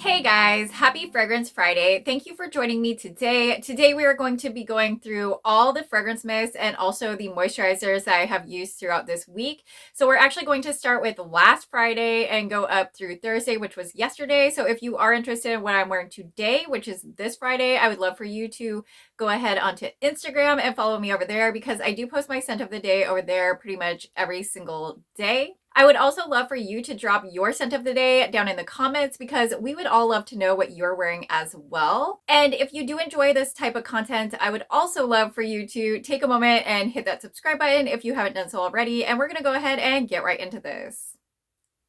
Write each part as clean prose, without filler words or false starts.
Hey guys, happy Fragrance Friday. Thank you for joining me today. Today we are going to be going through all the fragrance mists and also the moisturizers that I have used throughout this week. So we're actually going to start with last Friday and go up through Thursday, which was yesterday. So if you are interested in what I'm wearing today, which is this Friday, I would love for you to go ahead onto Instagram and follow me over there because I do post my scent of the day over there pretty much every single day. I would also love for you to drop your scent of the day down in the comments because we would all love to know what you're wearing as well. And if you do enjoy this type of content, I would also love for you to take a moment and hit that subscribe button if you haven't done so already. And we're going to go ahead and get right into this.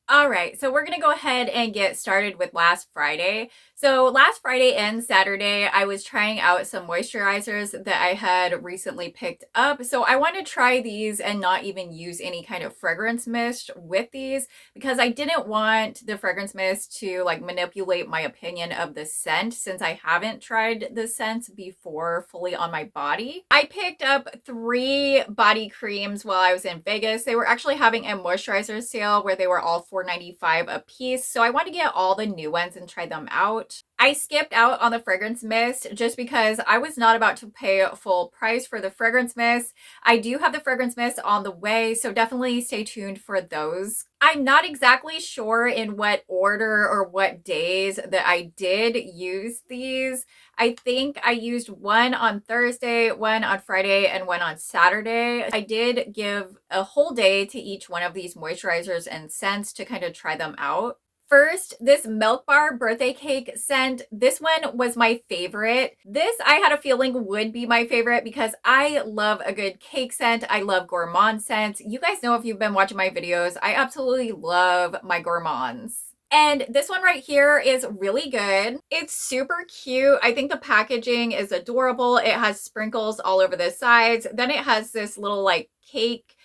All right, so we're going to go ahead and get started with last Friday. So last Friday and Saturday, I was trying out some moisturizers that I had recently picked up. So I want to try these and not even use any kind of fragrance mist with these because I didn't want the fragrance mist to like manipulate my opinion of the scent since I haven't tried the scents before fully on my body. I picked up 3 body creams while I was in Vegas. They were actually having a moisturizer sale where they were all $4.95 a piece. So I wanted to get all the new ones and try them out. I skipped out on the fragrance mist just because I was not about to pay full price for the fragrance mist. I do have the fragrance mist on the way, so definitely stay tuned for those. I'm not exactly sure in what order or what days that I did use these. I think I used one on Thursday, one on Friday, and one on Saturday. I did give a whole day to each one of these moisturizers and scents to kind of try them out. First, this Milk Bar birthday cake scent. This one was my favorite. This I had a feeling would be my favorite because I love a good cake scent. I love gourmand scents. You guys know if you've been watching my videos, I absolutely love my gourmands. And this one right here is really good. It's super cute. I think the packaging is adorable. It has sprinkles all over the sides. Then it has this little like cake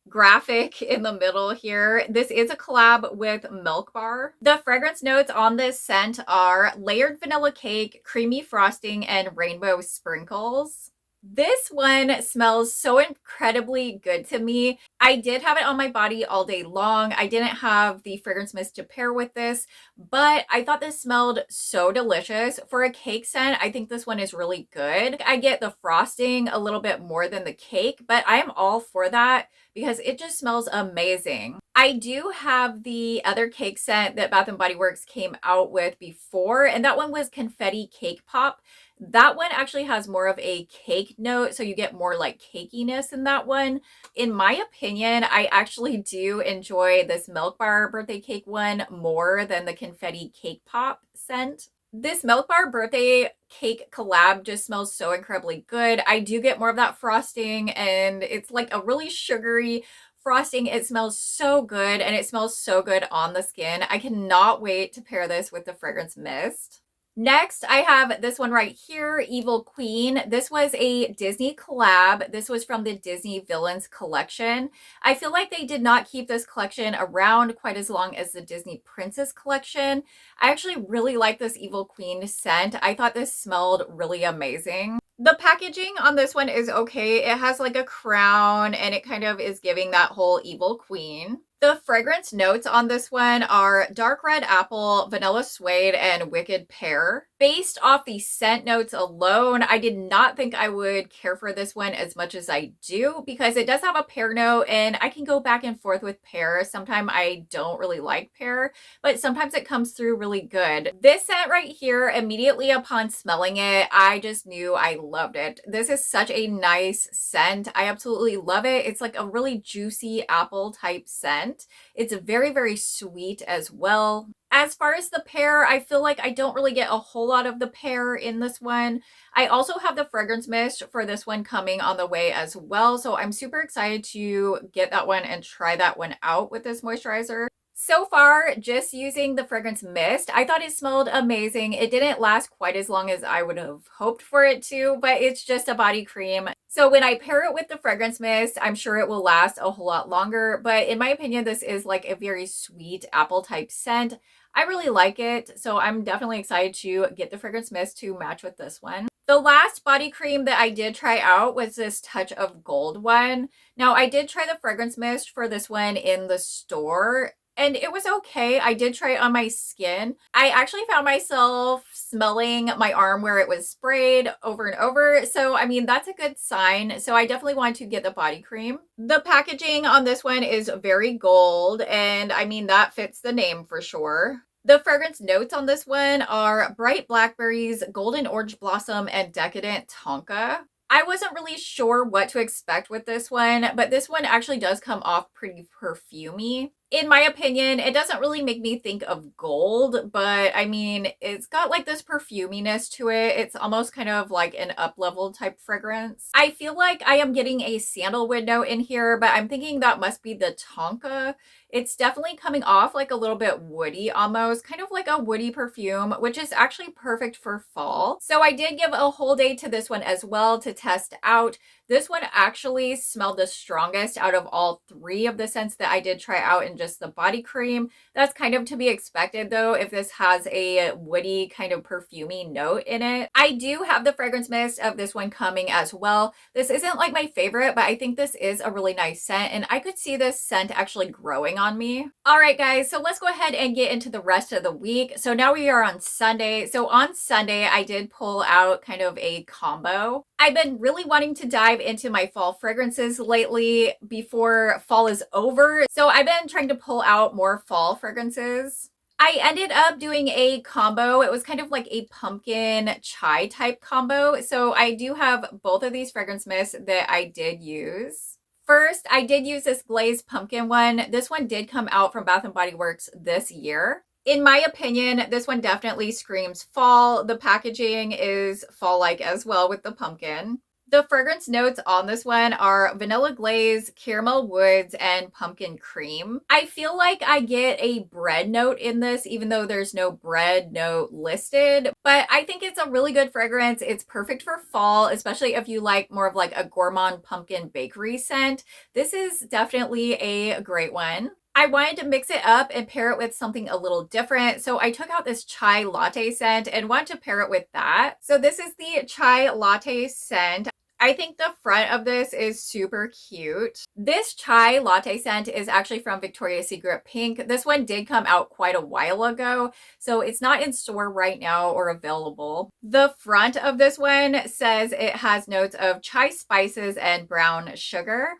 graphic in the middle here. This is a collab with Milk Bar. The fragrance notes on this scent are layered vanilla cake, creamy frosting, and rainbow sprinkles. This one smells so incredibly good to me. I did have it on my body all day long. I didn't have the fragrance mist to pair with this, but I thought this smelled so delicious. For a cake scent, I think this one is really good. I get the frosting a little bit more than the cake, but I am all for that because it just smells amazing. I do have the other cake scent that Bath & Body Works came out with before, and that one was Confetti Cake Pop. That one actually has more of a cake note, so you get more like cakiness in that one. In my opinion, I actually do enjoy this Milk Bar birthday cake one more than the Confetti Cake Pop scent. This Milk Bar birthday cake collab just smells so incredibly good. I do get more of that frosting, and it's like a really sugary frosting. It smells so good, and it smells so good on the skin. I cannot wait to pair this with the fragrance mist. Next, I have this one right here, Evil Queen. This was a Disney collab. This was from the Disney Villains collection. I feel like they did not keep this collection around quite as long as the Disney Princess collection. I actually really like this Evil Queen scent. I thought this smelled really amazing. The packaging on this one is okay. It has like a crown and it kind of is giving that whole Evil Queen. The fragrance notes on this one are dark red apple, vanilla suede, and wicked pear. Based off the scent notes alone, I did not think I would care for this one as much as I do because it does have a pear note and I can go back and forth with pear. Sometimes I don't really like pear, but sometimes it comes through really good. This scent right here, immediately upon smelling it, I just knew I loved it. This is such a nice scent. I absolutely love it. It's like a really juicy apple type scent. It's very, very sweet as well. As far as the pear, I feel like I don't really get a whole lot of the pear in this one. I also have the fragrance mist for this one coming on the way as well. So I'm super excited to get that one and try that one out with this moisturizer. So far, just using the fragrance mist, I thought it smelled amazing. It didn't last quite as long as I would have hoped for it to, but it's just a body cream. So when I pair it with the fragrance mist, I'm sure it will last a whole lot longer. But in my opinion, this is like a very sweet apple type scent. I really like it, so I'm definitely excited to get the fragrance mist to match with this one. The last body cream that I did try out was this Touch of Gold one. Now, I did try the fragrance mist for this one in the store, and it was okay. I did try it on my skin. I actually found myself smelling my arm where it was sprayed over and over. So, I mean, that's a good sign. So, I definitely want to get the body cream. The packaging on this one is very gold, and I mean, that fits the name for sure. The fragrance notes on this one are bright blackberries, golden orange blossom, and decadent tonka. I wasn't really sure what to expect with this one, but this one actually does come off pretty perfumey. In my opinion, it doesn't really make me think of gold, but I mean, it's got like this perfuminess to it. It's almost kind of like an up-level type fragrance. I feel like I am getting a sandalwood note in here, but I'm thinking that must be the tonka. It's definitely coming off like a little bit woody almost, kind of like a woody perfume, which is actually perfect for fall. So I did give a whole day to this one as well to test out. This one actually smelled the strongest out of all three of the scents that I did try out in just the body cream. That's kind of to be expected though if this has a woody kind of perfumey note in it. I do have the fragrance mist of this one coming as well. This isn't like my favorite, but I think this is a really nice scent, and I could see this scent actually growing on me. All right, guys, so let's go ahead and get into the rest of the week. So now we are on Sunday. So on Sunday, I did pull out kind of a combo. I've been really wanting to dive into my fall fragrances lately before fall is over. So I've been trying to pull out more fall fragrances. I ended up doing a combo. It was kind of like a pumpkin chai type combo. So I do have both of these fragrance mists that I did use. First, I did use this glazed pumpkin one. This one did come out from Bath & Body Works this year. In my opinion, this one definitely screams fall. The packaging is fall-like as well with the pumpkin. The fragrance notes on this one are vanilla glaze, caramel woods, and pumpkin cream. I feel like I get a bread note in this, even though there's no bread note listed. But I think it's a really good fragrance. It's perfect for fall, especially if you like more of like a gourmand pumpkin bakery scent. This is definitely a great one. I wanted to mix it up and pair it with something a little different. So I took out this chai latte scent and wanted to pair it with that. So this is the chai latte scent. I think the front of this is super cute. This chai latte scent is actually from Victoria's Secret Pink. This one did come out quite a while ago, so it's not in store right now or available. The front of this one says it has notes of chai spices and brown sugar.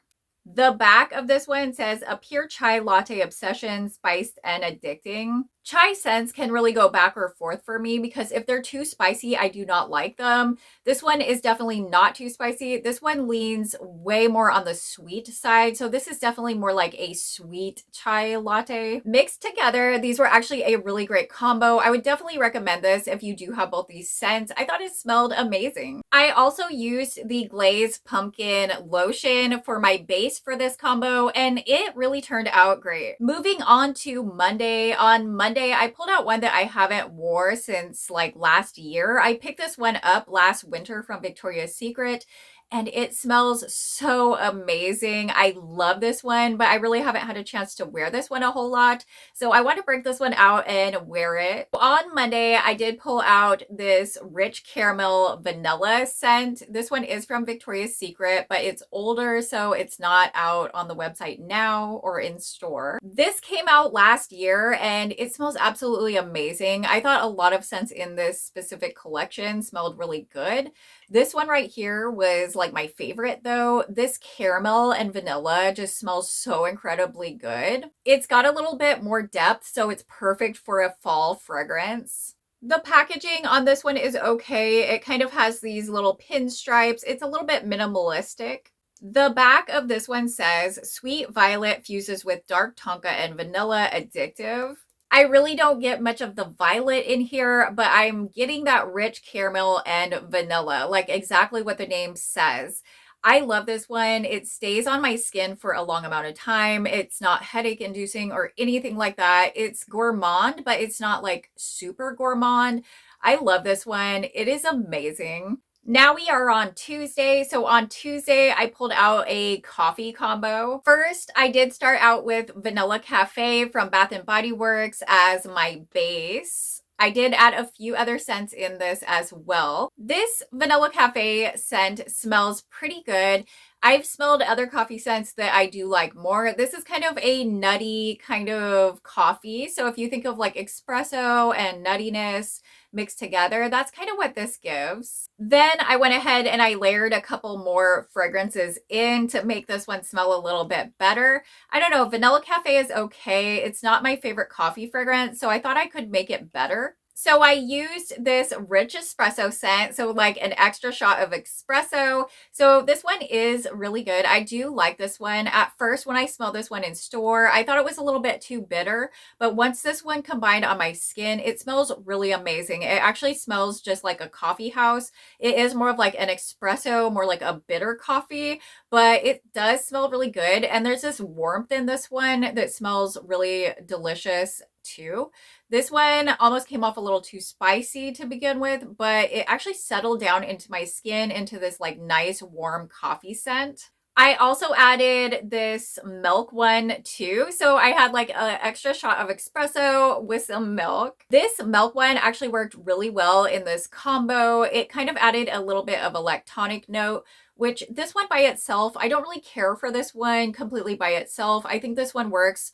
The back of this one says a pure chai latte obsession, spiced and addicting. Chai scents can really go back or forth for me because if they're too spicy, I do not like them. This one is definitely not too spicy. This one leans way more on the sweet side. So this is definitely more like a sweet chai latte. Mixed together, these were actually a really great combo. I would definitely recommend this if you do have both these scents. I thought it smelled amazing. I also used the glazed pumpkin lotion for my base for this combo, and it really turned out great. Moving on to Monday. On Monday, I pulled out one that I haven't wore since like last year. I picked this one up last winter from Victoria's Secret, and it smells so amazing. I love this one, but I really haven't had a chance to wear this one a whole lot. So I want to break this one out and wear it. On Monday, I did pull out this rich caramel vanilla scent. This one is from Victoria's Secret, but it's older, so it's not out on the website now or in store. This came out last year and it smells absolutely amazing. I thought a lot of scents in this specific collection smelled really good. This one right here was like my favorite though. This caramel and vanilla just smells so incredibly good. It's got a little bit more depth, so it's perfect for a fall fragrance. The packaging on this one is okay. It kind of has these little pinstripes. It's a little bit minimalistic. The back of this one says, sweet violet fuses with dark tonka and vanilla, addictive. I really don't get much of the violet in here, but I'm getting that rich caramel and vanilla, like exactly what the name says. I love this one. It stays on my skin for a long amount of time. It's not headache inducing or anything like that. It's gourmand, but it's not like super gourmand. I love this one. It is amazing. Now we are on Tuesday. So on Tuesday, I pulled out a coffee combo. First, I did start out with Vanilla Cafe from Bath & Body Works as my base. I did add a few other scents in this as well. This Vanilla Cafe scent smells pretty good. I've smelled other coffee scents that I do like more. This is kind of a nutty kind of coffee. So if you think of like espresso and nuttiness mixed together, that's kind of what this gives. Then I went ahead and I layered a couple more fragrances in to make this one smell a little bit better. I don't know, Vanilla Cafe is okay. It's not my favorite coffee fragrance, so I thought I could make it better. So I used this rich espresso scent, so like an extra shot of espresso. So this one is really good. I do like this one. At first, when I smelled this one in store, I thought it was a little bit too bitter, but once this one combined on my skin, it smells really amazing. It actually smells just like a coffee house. It is more of like an espresso, more like a bitter coffee, but it does smell really good. And there's this warmth in this one that smells really delicious too. This one almost came off a little too spicy to begin with, but it actually settled down into my skin into this like nice warm coffee scent. I also added this milk one too. So I had like an extra shot of espresso with some milk. This milk one actually worked really well in this combo. It kind of added a little bit of a lactonic note, which this one by itself, I don't really care for this one completely by itself. I think this one works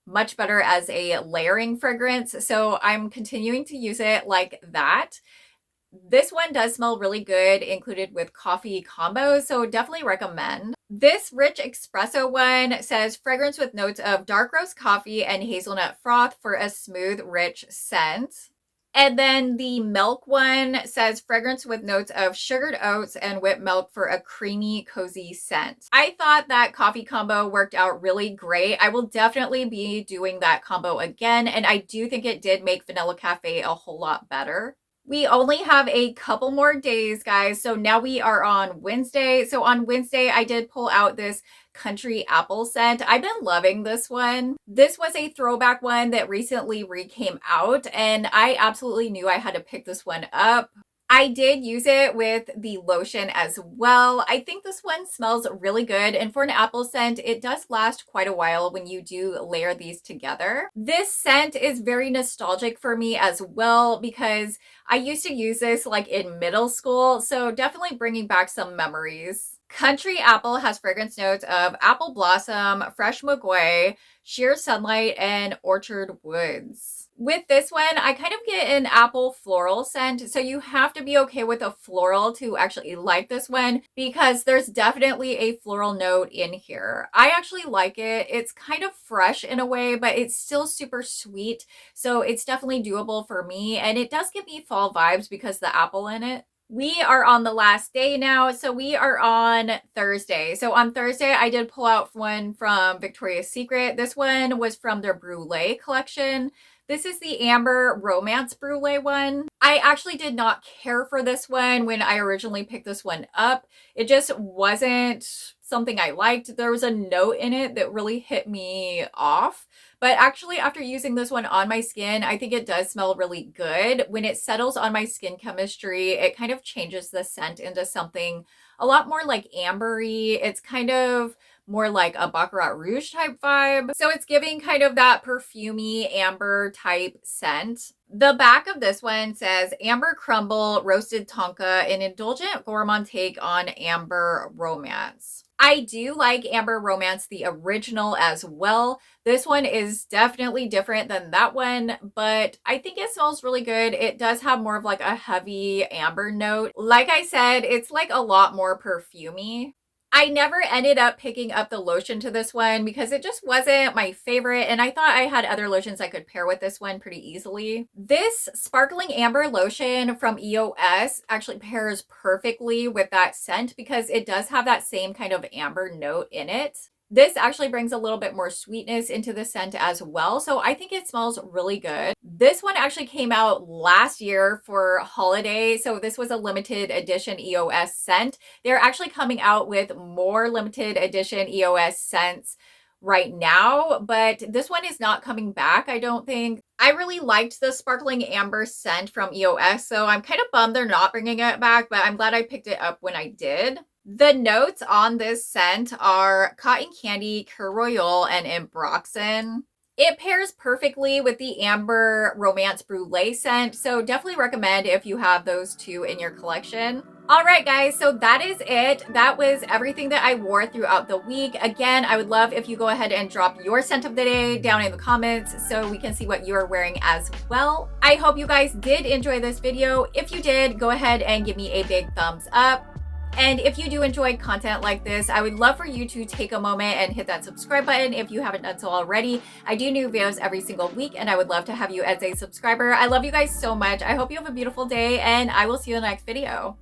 much better as a layering fragrance. So I'm continuing to use it like that. This one does smell really good, included with coffee combos, so definitely recommend. This rich espresso one says fragrance with notes of dark roast coffee and hazelnut froth for a smooth, rich scent. And then the milk one says fragrance with notes of sugared oats and whipped milk for a creamy, cozy scent. I thought that coffee combo worked out really great. I will definitely be doing that combo again, and I do think it did make Vanilla Cafe a whole lot better. We only have a couple more days, guys. So now we are on Wednesday. So on Wednesday, I did pull out this country apple scent. I've been loving this one. This was a throwback one that recently came out, and I absolutely knew I had to pick this one up. I did use it with the lotion as well. I think this one smells really good, and for an apple scent, it does last quite a while when you do layer these together. This scent is very nostalgic for me as well because I used to use this like in middle school, so definitely bringing back some memories. Country Apple has fragrance notes of apple blossom, fresh maguey, sheer sunlight, and orchard woods. With this one, I kind of get an apple floral scent, so you have to be okay with a floral to actually like this one because there's definitely a floral note in here. I actually like it. It's kind of fresh in a way, but it's still super sweet, so it's definitely doable for me, and it does give me fall vibes because the apple in it. We are on the last day now, so we are on Thursday. So on Thursday, I did pull out one from Victoria's Secret. This one was from their Brulee collection. This is the Amber Romance Brulee one. I actually did not care for this one when I originally picked this one up. It just wasn't something I liked. There was a note in it that really hit me off. But actually, after using this one on my skin, I think it does smell really good. When it settles on my skin chemistry, it kind of changes the scent into something a lot more like ambery. It's kind of more like a Baccarat Rouge type vibe. So it's giving kind of that perfumey amber type scent. The back of this one says Amber Crumble Roasted Tonka, an indulgent gourmand take on Amber Romance. I do like Amber Romance, the original as well. This one is definitely different than that one, but I think it smells really good. It does have more of like a heavy amber note. Like I said, it's like a lot more perfumey. I never ended up picking up the lotion to this one because it just wasn't my favorite, and I thought I had other lotions I could pair with this one pretty easily. This Sparkling Amber lotion from EOS actually pairs perfectly with that scent because it does have that same kind of amber note in it. This actually brings a little bit more sweetness into the scent as well, so I think it smells really good. This one actually came out last year for holiday, so this was a limited edition EOS scent. They're actually coming out with more limited edition EOS scents right now, but this one is not coming back, I don't think. I really liked the Sparkling Amber scent from EOS, so I'm kind of bummed they're not bringing it back, but I'm glad I picked it up when I did. The notes on this scent are cotton candy, Cure Royale, and Ambroxan. It pairs perfectly with the Amber Romance Brulee scent, so definitely recommend if you have those two in your collection. All right, guys, so that is it. That was everything that I wore throughout the week. Again, I would love if you go ahead and drop your scent of the day down in the comments so we can see what you're wearing as well. I hope you guys did enjoy this video. If you did, go ahead and give me a big thumbs up. And if you do enjoy content like this, I would love for you to take a moment and hit that subscribe button if you haven't done so already. I do new videos every single week, and I would love to have you as a subscriber. I love you guys so much. I hope you have a beautiful day, and I will see you in the next video.